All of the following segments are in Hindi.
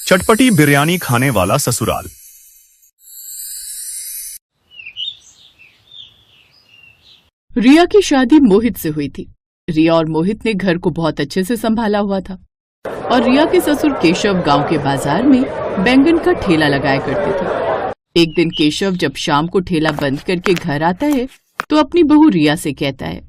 चटपटी बिरयानी खाने वाला ससुराल। रिया की शादी मोहित से हुई थी। रिया और मोहित ने घर को बहुत अच्छे से संभाला हुआ था और रिया के ससुर केशव गांव के बाजार में बैंगन का ठेला लगाया करते थे। एक दिन केशव जब शाम को ठेला बंद करके घर आता है तो अपनी बहू रिया से कहता है,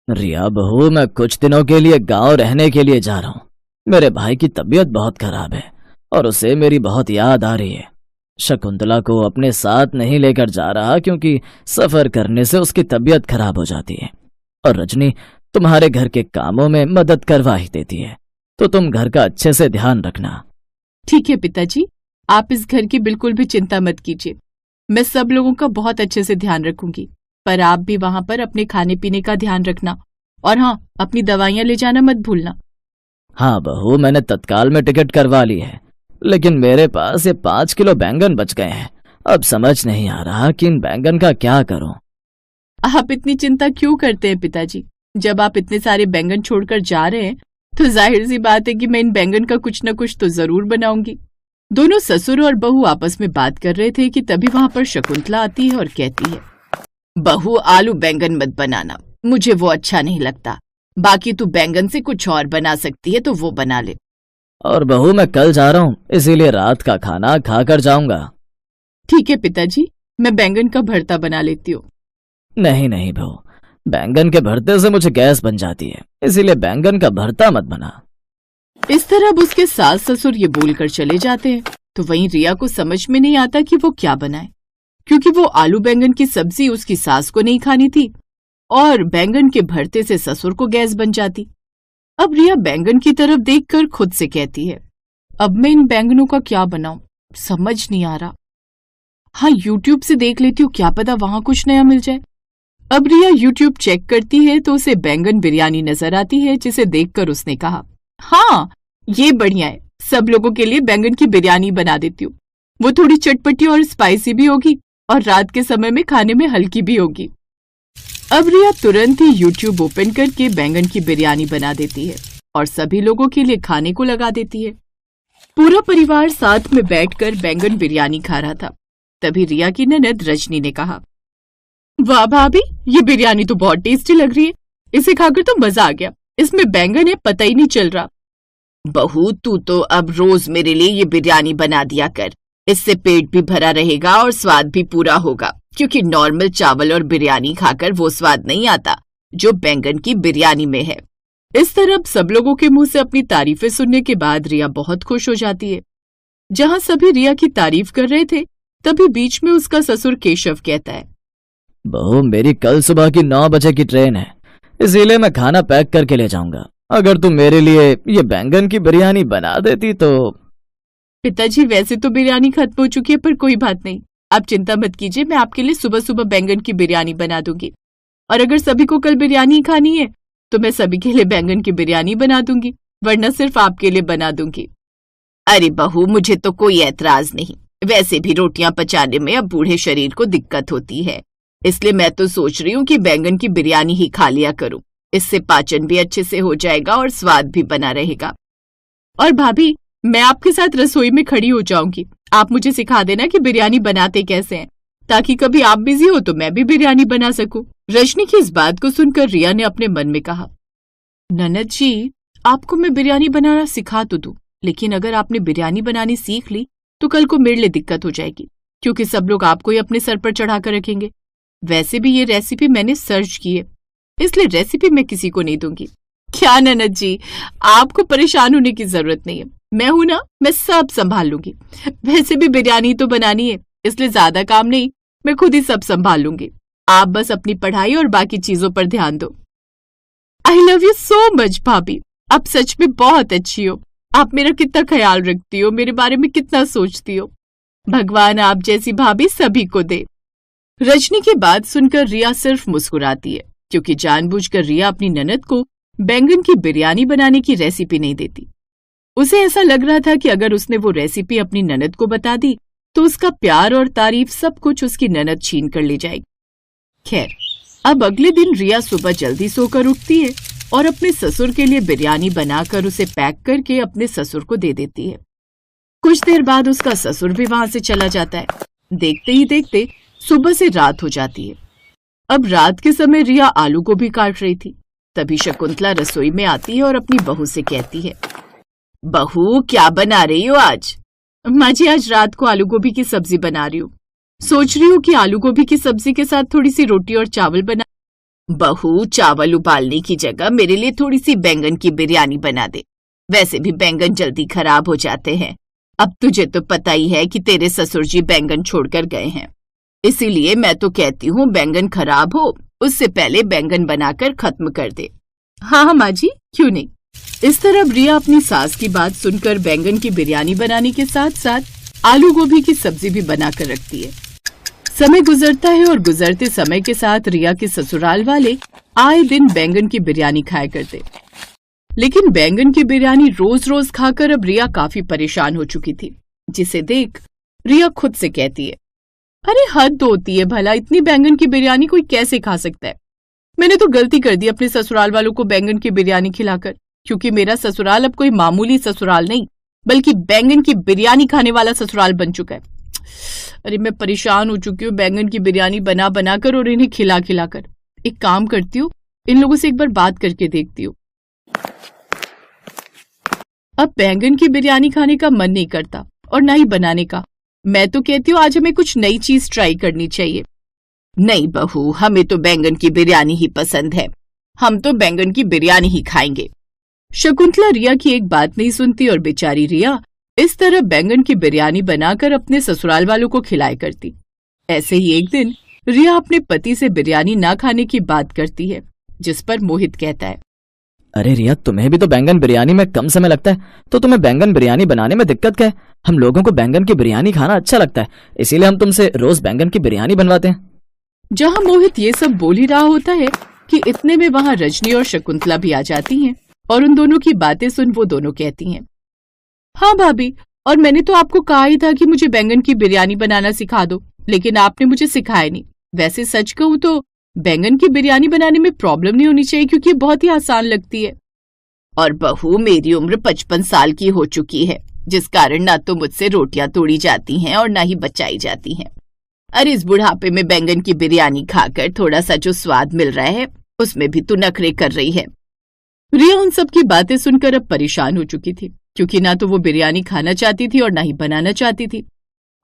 रिया बहू, मैं कुछ दिनों के लिए गांव रहने के लिए जा रहा हूँ। मेरे भाई की तबीयत बहुत खराब है और उसे मेरी बहुत याद आ रही है। शकुंतला को अपने साथ नहीं लेकर जा रहा क्योंकि सफर करने से उसकी तबीयत खराब हो जाती है और रजनी तुम्हारे घर के कामों में मदद करवा ही देती है, तो तुम घर का अच्छे से ध्यान रखना। ठीक है पिताजी, आप इस घर की बिल्कुल भी चिंता मत कीजिए। मैं सब लोगों का बहुत अच्छे से ध्यान रखूंगी, पर आप भी वहां पर अपने खाने पीने का ध्यान रखना और हाँ, अपनी दवाइयां ले जाना मत भूलना। हाँ बहू, मैंने तत्काल में टिकट करवा ली है, लेकिन मेरे पास ये 5 किलो बैंगन बच गए हैं। अब समझ नहीं आ रहा कि इन बैंगन का क्या करूं। आप इतनी चिंता क्यों करते हैं पिताजी? जब आप इतने सारे बैंगन छोड़कर जा रहे हैं तो जाहिर सी बात है कि मैं इन बैंगन का कुछ न कुछ तो जरूर बनाऊंगी। दोनों ससुर और बहू आपस में बात कर रहे थे कि तभी वहां पर शकुंतला आती है और कहती है, बहू, आलू बैंगन मत बनाना, मुझे वो अच्छा नहीं लगता। बाकी तू बैंगन से कुछ और बना सकती है तो वो बना ले। और बहू, मैं कल जा रहा हूँ, इसीलिए रात का खाना खाकर जाऊंगा। ठीक है पिताजी, मैं बैंगन का भरता बना लेती हूँ। नहीं नहीं बहू, बैंगन के भरते से मुझे गैस बन जाती है, इसीलिए बैंगन का भरता मत बना। इस तरह अब उसके सास ससुर ये बोलकर चले जाते हैं तो वहीं रिया को समझ में नहीं आता कि वो क्या बनाए, क्योंकि वो आलू बैंगन की सब्जी उसकी सास को नहीं खानी थी और बैंगन के भरते से ससुर को गैस बन जाती। अब रिया बैंगन की तरफ देखकर खुद से कहती है, अब मैं इन बैंगनों का क्या बनाऊं, समझ नहीं आ रहा। हाँ, यूट्यूब से देख लेती हूँ, क्या पता वहां कुछ नया मिल जाए। अब रिया यूट्यूब चेक करती है तो उसे बैंगन बिरयानी नजर आती है, जिसे देखकर उसने कहा, हाँ ये बढ़िया है, सब लोगों के लिए बैंगन की बिरयानी बना देती हूँ। वो थोड़ी चटपटी और स्पाइसी भी होगी और रात के समय में खाने में हल्की भी होगी। अब रिया तुरंत ही यूट्यूब ओपन करके बैंगन की बिरयानी बना देती है और सभी लोगों के लिए खाने को लगा देती है। पूरा परिवार साथ में बैठकर बैंगन बिरयानी खा रहा था। तभी रिया की ननद रजनी ने कहा, वाह भाभी, ये बिरयानी तो बहुत टेस्टी लग रही है, इसे खाकर तो मजा आ गया। इसमें बैंगन है, पता ही नहीं चल रहा। बहू, तू तो अब रोज मेरे लिए ये बिरयानी बना दिया कर, इससे पेट भी भरा रहेगा और स्वाद भी पूरा होगा, क्योंकि नॉर्मल चावल और बिरयानी खाकर वो स्वाद नहीं आता जो बैंगन की बिरयानी में है। इस तरह सब लोगों के मुंह से अपनी तारीफें सुनने के बाद रिया बहुत खुश हो जाती है। जहां सभी रिया की तारीफ कर रहे थे तभी बीच में उसका ससुर केशव कहता है, बहू, मेरी कल सुबह की 9 बजे की ट्रेन है, इसीलिए मैं खाना पैक करके ले जाऊंगा। अगर तुम मेरे लिए ये बैंगन की बिरयानी बना देती तो। पिताजी, वैसे तो बिरयानी खत्म हो चुकी है, पर कोई बात नहीं, आप चिंता मत कीजिए, मैं आपके लिए सुबह सुबह बैंगन की बिरयानी बना दूंगी। और अगर सभी को कल बिरयानी खानी है तो मैं सभी के लिए बैंगन की बिरयानी बना दूंगी, वरना सिर्फ आपके लिए बना दूंगी। अरे बहू, मुझे तो कोई एतराज नहीं, वैसे भी रोटियां पचाने में अब बूढ़े शरीर को दिक्कत होती है, इसलिए मैं तो सोच रही हूँ कि बैंगन की बिरयानी ही खा लिया करूँ। इससे पाचन भी अच्छे से हो जाएगा और स्वाद भी बना रहेगा। और भाभी, मैं आपके साथ रसोई में खड़ी हो जाऊंगी, आप मुझे सिखा देना कि बिरयानी बनाते कैसे हैं, ताकि कभी आप बिजी हो तो मैं भी बिरयानी बना सकूं। रजनी की इस बात को सुनकर रिया ने अपने मन में कहा, ननद जी, आपको मैं बिरयानी बनाना सिखा तो दूं, लेकिन अगर आपने बिरयानी बनानी सीख ली तो कल को मेरे लिए दिक्कत हो जाएगी, क्योंकि सब लोग आपको ही अपने सर पर चढ़ा कर रखेंगे। वैसे भी ये रेसिपी मैंने सर्च की है, इसलिए रेसिपी मैं किसी को नहीं दूंगी। क्या ननद जी, आपको परेशान होने की जरूरत नहीं है, मैं हूं ना, मैं सब संभाल लूंगी। वैसे भी बिरयानी तो बनानी है, इसलिए ज्यादा काम नहीं, मैं खुद ही सब संभाल लूंगी। आप बस अपनी पढ़ाई और बाकी चीजों पर ध्यान दो। I love you so much भाभी, आप सच में बहुत अच्छी हो। आप मेरा कितना ख्याल रखती हो, मेरे बारे में कितना सोचती हो। भगवान आप जैसी भाभी सभी को दे। रजनी की बात सुनकर रिया सिर्फ मुस्कुराती है, क्योंकि जानबूझकर रिया अपनी ननद को बैंगन की बिरयानी बनाने की रेसिपी नहीं देती। उसे ऐसा लग रहा था कि अगर उसने वो रेसिपी अपनी ननद को बता दी तो उसका प्यार और तारीफ सब कुछ उसकी ननद छीन कर ले जाएगी। खैर, अब अगले दिन रिया सुबह जल्दी सोकर उठती है और अपने ससुर के लिए बिरयानी बनाकर उसे पैक करके अपने ससुर को दे देती है। कुछ देर बाद उसका ससुर भी वहां से चला जाता है। देखते ही देखते सुबह से रात हो जाती है। अब रात के समय रिया आलू गोभी काट रही थी। तभी शकुंतला रसोई में आती है और अपनी बहू से कहती है, बहू क्या बना रही हो आज? माँ जी, आज रात को आलू गोभी की सब्जी बना रही हूँ। सोच रही हूँ कि आलू गोभी की सब्जी के साथ थोड़ी सी रोटी और चावल बना। बहू, चावल उबालने की जगह मेरे लिए थोड़ी सी बैंगन की बिरयानी बना दे। वैसे भी बैंगन जल्दी खराब हो जाते हैं। अब तुझे तो पता ही है कि तेरे ससुर जी बैंगन छोड़कर गए हैं, इसीलिए मैं तो कहती हूँ बैंगन खराब हो उससे पहले बैंगन बनाकर खत्म कर दे। हाँ माँ जी, क्यों नहीं। इस तरह रिया अपनी सास की बात सुनकर बैंगन की बिरयानी बनाने के साथ साथ आलू गोभी की सब्जी भी बनाकर रखती है। समय गुजरता है और गुजरते समय के साथ रिया के ससुराल वाले आए दिन बैंगन की बिरयानी खाया करते। लेकिन बैंगन की बिरयानी रोज रोज खाकर अब रिया काफी परेशान हो चुकी थी, जिसे देख रिया खुद से कहती है, अरे हद होती है भला, इतनी बैंगन की बिरयानी कोई कैसे खा सकता है। मैंने तो गलती कर दी अपने ससुराल वालों को बैंगन की बिरयानी खिलाकर, क्योंकि मेरा ससुराल अब कोई मामूली ससुराल नहीं बल्कि बैंगन की बिरयानी खाने वाला ससुराल बन चुका है। अरे मैं परेशान हो चुकी हूँ बैंगन की बिरयानी बना बनाकर और इन्हें खिला खिलाकर। एक काम करती हूँ, इन लोगों से एक बार बात करके देखती हूँ। अब बैंगन की बिरयानी खाने का मन नहीं करता और ना ही बनाने का। मैं तो कहती हूँ आज हमें कुछ नई चीज ट्राई करनी चाहिए। नहीं बहू, हमें तो बैंगन की बिरयानी ही पसंद है, हम तो बैंगन की बिरयानी ही खाएंगे। शकुंतला रिया की एक बात नहीं सुनती और बेचारी रिया इस तरह बैंगन की बिरयानी बनाकर अपने ससुराल वालों को खिलाया करती। ऐसे ही एक दिन रिया अपने पति से बिरयानी ना खाने की बात करती है, जिस पर मोहित कहता है, अरे रिया, तुम्हें भी तो बैंगन बिरयानी में कम समय लगता है, तो तुम्हें बैंगन बिरयानी बनाने में दिक्कत क्या है? हम लोगों को बैंगन की बिरयानी खाना अच्छा लगता है, इसीलिए हम तुमसे रोज बैंगन की बिरयानी बनवाते हैं। जहाँ मोहित ये सब बोल ही रहा होता है कि इतने में वहाँ रजनी और शकुंतला भी आ जाती हैं और उन दोनों की बातें सुन वो दोनों कहती हैं, हाँ भाभी, और मैंने तो आपको कहा ही था कि मुझे बैंगन की बिरयानी बनाना सिखा दो, लेकिन आपने मुझे सिखाया नहीं। वैसे सच कहूँ तो बैंगन की बिरयानी बनाने में प्रॉब्लम नहीं होनी चाहिए, क्योंकि ये बहुत ही आसान लगती है। और बहू, मेरी उम्र 55 साल की हो चुकी है, जिस कारण ना तो मुझसे रोटियां तोड़ी जाती हैं और ना ही बचाई जाती हैं। अरे इस बुढ़ापे में बैंगन की बिरयानी खाकर थोड़ा सा जो स्वाद मिल रहा है उसमें भी तू नखरे कर रही है। रिया उन सब की बातें सुनकर अब परेशान हो चुकी थी, क्योंकि ना तो वो बिरयानी खाना चाहती थी और ना ही बनाना चाहती थी।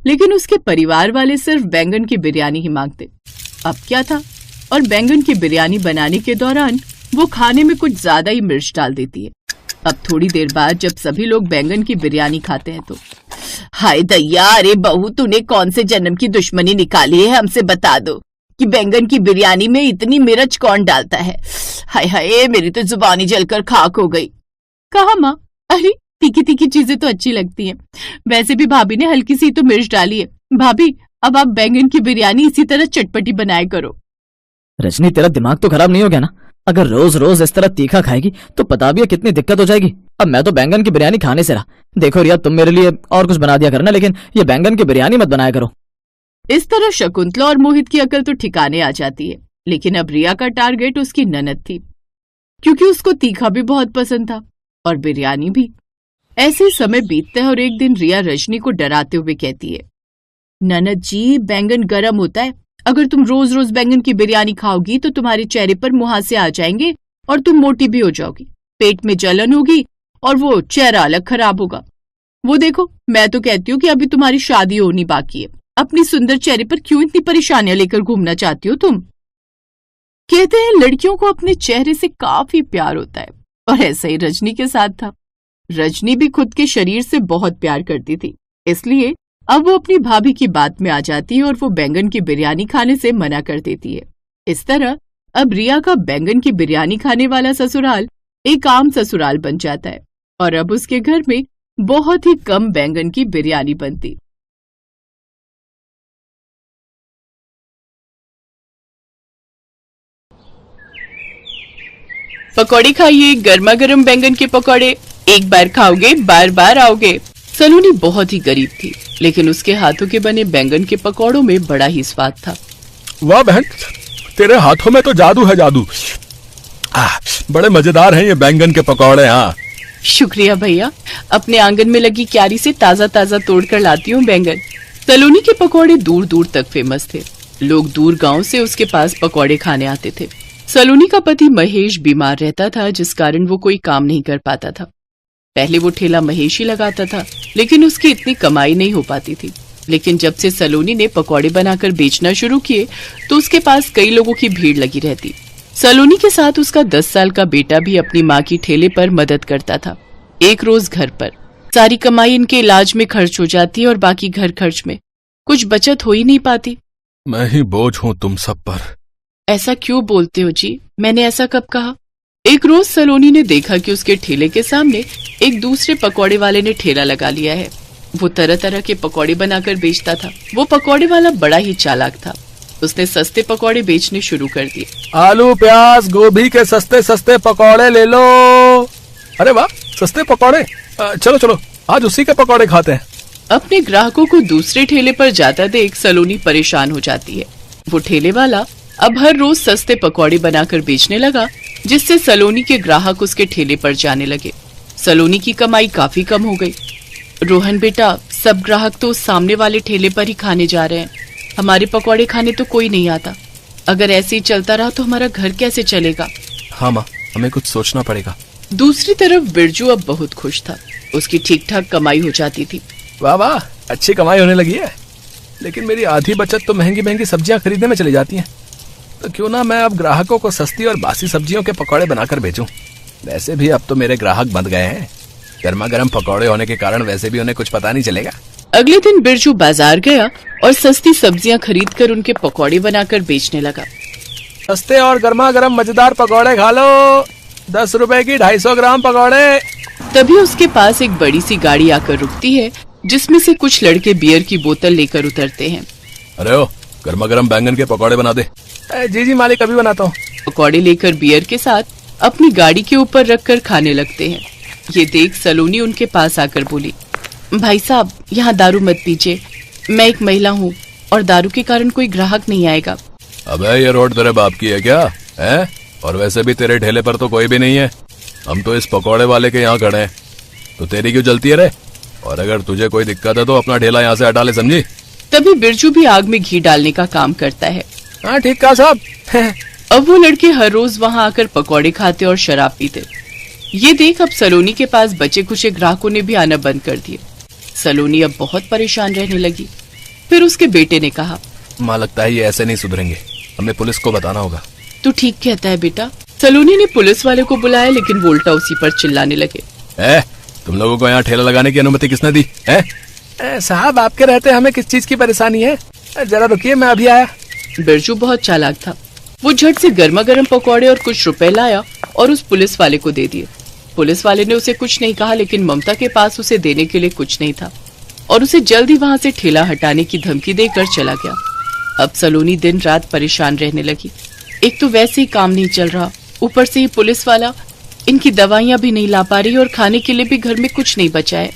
लेकिन उसके परिवार वाले सिर्फ बैंगन की बिरयानी ही मांगते। अब क्या था, और बैंगन की बिरयानी बनाने के दौरान वो खाने में कुछ ज्यादा ही मिर्च डाल देती है। अब थोड़ी देर बाद जब सभी लोग बैंगन की बिरयानी खाते हैं तो, हाय दैया, अरे बहू, तूने कौन से जन्म की दुश्मनी निकाली है? हमसे बता दो कि बैंगन की बिरयानी में इतनी मिर्च कौन डालता है? हाय हाय, मेरी तो जुबानी जलकर खाक हो गई। कहा माँ, अरे तीखी तीखी चीजें तो अच्छी लगती हैं, वैसे भी भाभी ने हल्की सी तो मिर्च डाली है। भाभी, अब आप बैंगन की बिरयानी इसी तरह चटपटी बनाया करो। रजनी, तेरा दिमाग तो खराब नहीं हो गया ना? अगर रोज रोज इस तरह तीखा खाएगी तो पता भी है कितनी दिक्कत हो जाएगी। अब मैं तो बैंगन की बिरयानी खाने से रहा। देखो रिया, तुम मेरे लिए और कुछ बना दिया करना, लेकिन ये बैंगन की बिरयानी मत बनाया करो। इस तरह शकुंतला और मोहित की अकल तो ठिकाने आ जाती है। लेकिन अब रिया का टारगेट उसकी ननद थी, क्योंकि उसको तीखा भी बहुत पसंद था और बिरयानी भी। ऐसे समय बीतता है और एक दिन रिया रजनी को डराते हुए कहती है, ननद जी, बैंगन गर्म होता है, अगर तुम रोज रोज बैंगन की बिरयानी खाओगी तो तुम्हारे चेहरे पर मुहासे आ जाएंगे और तुम मोटी भी हो जाओगी, पेट में जलन होगी और वो चेहरा अलग खराब होगा। वो देखो, मैं तो कहती हूँ कि अभी तुम्हारी शादी होनी बाकी है, अपनी सुंदर चेहरे पर क्यों इतनी परेशानियां लेकर घूमना चाहती हो तुम? कहते हैं लड़कियों को अपने चेहरे से काफी प्यार होता है, और ऐसा ही रजनी के साथ था। रजनी भी खुद के शरीर से बहुत प्यार करती थी, इसलिए अब वो अपनी भाभी की बात में आ जाती है और वो बैंगन की बिरयानी खाने से मना कर देती है। इस तरह अब रिया का बैंगन की बिरयानी खाने वाला ससुराल एक आम ससुराल बन जाता है और अब उसके घर में बहुत ही कम बैंगन की बिरयानी बनती। पकौड़े खाइए, गर्मा गर्म बैंगन के पकौड़े, एक बार खाओगे बार बार आओगे। सलोनी बहुत ही गरीब थी, लेकिन उसके हाथों के बने बैंगन के पकौड़ों में बड़ा ही स्वाद था। वाह बहन, तेरे हाथों में तो जादू है, जादू। बड़े मजेदार हैं ये बैंगन के पकौड़े। हाँ, शुक्रिया भैया, अपने आंगन में लगी क्यारी से ताजा ताजा तोड़ कर लाती हूँ बैंगन। सलोनी के पकौड़े दूर दूर तक फेमस थे। लोग दूर गांव से उसके पास पकौड़े खाने आते थे। सलोनी का पति महेश बीमार रहता था, जिस कारण वो कोई काम नहीं कर पाता था। पहले वो ठेला महेश ही लगाता था, लेकिन उसकी इतनी कमाई नहीं हो पाती थी। लेकिन जब से सलोनी ने पकौड़े बनाकर बेचना शुरू किए तो उसके पास कई लोगों की भीड़ लगी रहती। सलोनी के साथ उसका 10 साल का बेटा भी अपनी माँ की ठेले पर मदद करता था। एक रोज घर पर सारी कमाई इनके इलाज में खर्च हो जाती है और बाकी घर खर्च में कुछ बचत हो ही नहीं पाती। मैं ही बोझ हूँ तुम सब पर। ऐसा क्यों बोलते हो जी, मैंने ऐसा कब कहा? एक रोज सलोनी ने देखा कि उसके ठेले के सामने एक दूसरे पकौड़े वाले ने ठेला लगा लिया है। वो तरह तरह के पकौड़े बनाकर बेचता था। वो पकौड़े वाला बड़ा ही चालाक था। उसने सस्ते पकौड़े बेचने शुरू कर दिए। आलू प्याज गोभी के सस्ते सस्ते पकौड़े ले लो। अरे वाह, सस्ते पकौड़े। चलो चलो आज उसी के पकौड़े खाते हैं। अपने ग्राहकों को दूसरे ठेले पर जाता देख सलोनी परेशान हो जाती है। वो ठेले वाला अब हर रोज सस्ते पकौड़े बनाकर बेचने लगा, जिससे सलोनी के ग्राहक उसके ठेले पर जाने लगे। सलोनी की कमाई काफी कम हो गई। रोहन बेटा, सब ग्राहक तो सामने वाले ठेले पर ही खाने जा रहे हैं। हमारे पकौड़े खाने तो कोई नहीं आता। अगर ऐसे ही चलता रहा तो हमारा घर कैसे चलेगा? हाँ माँ, हमें कुछ सोचना पड़ेगा। दूसरी तरफ बिरजू अब बहुत खुश था। उसकी ठीक ठाक कमाई हो जाती थी। वाह वाह, अच्छी कमाई होने लगी है। लेकिन मेरी आधी बचत तो महंगी महंगी सब्जियां खरीदने में चली जाती हैं। तो क्यों ना मैं अब ग्राहकों को सस्ती और बासी सब्जियों के पकौड़े बनाकर बेचूं। वैसे भी अब तो मेरे ग्राहक बंध गए हैं। गर्मा गर्म पकौड़े होने के कारण वैसे भी उन्हें कुछ पता नहीं चलेगा। अगले दिन बिरजू बाजार गया और सस्ती सब्जियां खरीदकर उनके पकौड़े बनाकर बेचने लगा। सस्ते और गर्मा गर्म मजेदार पकौड़े खा लो। 10 रुपए की 250 ग्राम पकौड़े। तभी उसके पास एक बड़ी सी गाड़ी आकर रुकती है, जिसमें से कुछ लड़के बियर की बोतल लेकर उतरते हैं। अरे ओ, गर्मा गर्म बैंगन के पकौड़े बना दे। जी जी मालिक, अभी बनाता हूँ। पकौड़े लेकर बियर के साथ अपनी गाड़ी के ऊपर रखकर खाने लगते हैं। ये देख सलोनी उनके पास आकर बोली, भाई साहब, यहाँ दारू मत पीजिए। मैं एक महिला हूँ और दारू के कारण कोई ग्राहक नहीं आएगा। अबे ये रोड तेरे बाप की है क्या? है? और वैसे भी तेरे ठेले पर तो कोई भी नहीं है। हम तो इस पकौड़े वाले के यहाँ खड़े हैं, तो तेरी क्यों जलती है रे? और अगर तुझे कोई दिक्कत है तो अपना ठेला यहाँ से हटा ले, समझी? तभी बिरजू भी आग में घी डालने का काम करता है। हाँ ठीक कहा साहब। अब वो लड़के हर रोज वहाँ आकर पकौड़े खाते और शराब पीते। ये देख अब सलोनी के पास बचे खुचे ग्राहकों ने भी आना बंद कर दिए। सलोनी अब बहुत परेशान रहने लगी। फिर उसके बेटे ने कहा, माँ लगता है ये ऐसे नहीं सुधरेंगे, हमें पुलिस को बताना होगा। तू ठीक कहता है बेटा। सलोनी ने पुलिस वाले को बुलाया, लेकिन वो उल्टा उसी पर चिल्लाने लगे। तुम लोगों को यहाँ ठेला लगाने की अनुमति किसने दी? साहब आपके रहते हमें किस चीज की परेशानी है? जरा रुकिए, मैं अभी आया। बिरजू बहुत चालाक था। वो झट से गर्मा गर्म पकौड़े और कुछ रुपए लाया और उस पुलिस वाले को दे दिए। पुलिस वाले ने उसे कुछ नहीं कहा, लेकिन ममता के पास उसे देने के लिए कुछ नहीं था और उसे जल्दी वहाँ से ठेला हटाने की धमकी देकर चला गया। अब सलोनी दिन रात परेशान रहने लगी। एक तो वैसे ही काम नहीं चल रहा, ऊपर से ही पुलिस वाला इनकी दवाइयां भी नहीं ला पा रही और खाने के लिए भी घर में कुछ नहीं बचा है।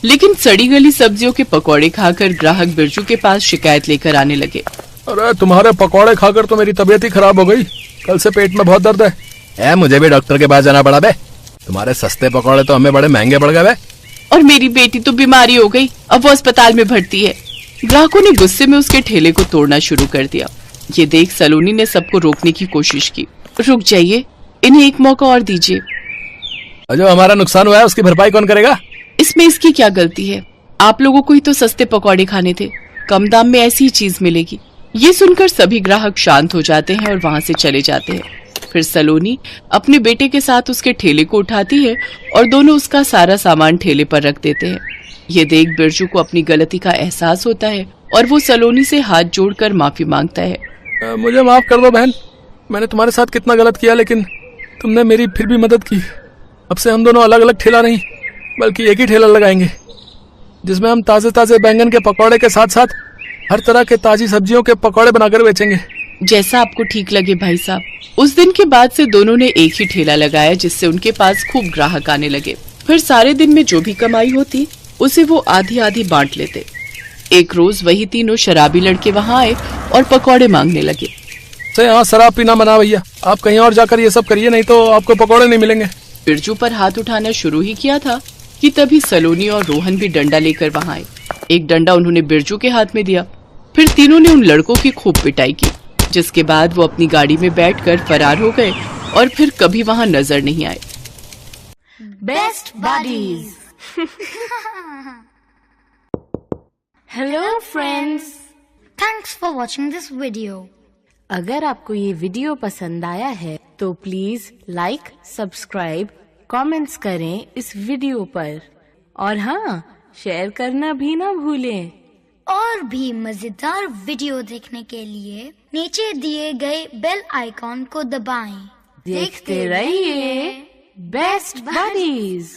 लेकिन सड़ी गली सब्जियों के पकौड़े खाकर ग्राहक बिरजू के पास शिकायत लेकर आने लगे। अरे तुम्हारे पकौड़े खाकर तो मेरी तबीयत ही खराब हो गई। कल से पेट में बहुत दर्द है। मुझे भी डॉक्टर के पास जाना पड़ा बे। तुम्हारे सस्ते पकौड़े तो हमें बड़े महंगे पड़ गए बे। और मेरी बेटी तो बीमारी हो गई, अब वो अस्पताल में भर्ती है। ग्राहकों ने गुस्से में उसके ठेले को तोड़ना शुरू कर दिया। ये देख सलोनी ने सबको रोकने की कोशिश की। रुक जाइए, इन्हें एक मौका और दीजिए। जो हमारा नुकसान हुआ है उसकी भरपाई कौन करेगा? इसमें इसकी क्या गलती है? आप लोगों को ही तो सस्ते पकौड़े खाने थे, कम दाम में ऐसी ही चीज मिलेगी। ये सुनकर सभी ग्राहक शांत हो जाते हैं और वहाँ से चले जाते हैं। फिर सलोनी अपने बेटे के साथ उसके ठेले को उठाती है और दोनों उसका सारा सामान ठेले पर रख देते हैं। ये देख बिरजू को अपनी गलती का एहसास होता है और वो सलोनी से हाथ जोड़कर माफी मांगता है। मुझे माफ कर दो बहन, मैंने तुम्हारे साथ कितना गलत किया, लेकिन तुमने मेरी फिर भी मदद की। अब से हम दोनों अलग अलग ठेला नहीं बल्कि एक ही ठेला लगाएंगे, जिसमें हम ताजे ताजे बैंगन के पकौड़े के साथ साथ हर तरह के ताजी सब्जियों के पकौड़े बनाकर बेचेंगे। जैसा आपको ठीक लगे भाई साहब। उस दिन के बाद से दोनों ने एक ही ठेला लगाया, जिससे उनके पास खूब ग्राहक आने लगे। फिर सारे दिन में जो भी कमाई होती उसे वो आधी आधी बांट लेते। एक रोज वही तीनों शराबी लड़के वहाँ आए और पकौड़े मांगने लगे। यहाँ शराब पीना मना भैया, आप कहीं और जाकर ये सब करिए, नहीं तो आपको पकौड़े नहीं मिलेंगे। बिरजू पर हाथ उठाना शुरू ही किया था कि तभी सलोनी और रोहन भी डंडा लेकर वहां आए। एक डंडा उन्होंने बिरजू के हाथ में दिया। फिर तीनों ने उन लड़कों की खूब पिटाई की, जिसके बाद वो अपनी गाड़ी में बैठकर फरार हो गए और फिर कभी वहां नजर नहीं आए। Best buddies. Hello friends, Thanks for watching this video. अगर आपको ये वीडियो पसंद आया है तो प्लीज लाइक, सब्सक्राइब, कमेंट्स करें इस वीडियो पर और हाँ, शेयर करना भी ना भूलें। और भी मजेदार वीडियो देखने के लिए नीचे दिए गए बेल आइकॉन को दबाएं। देखते रहिए बेस्ट बडीज।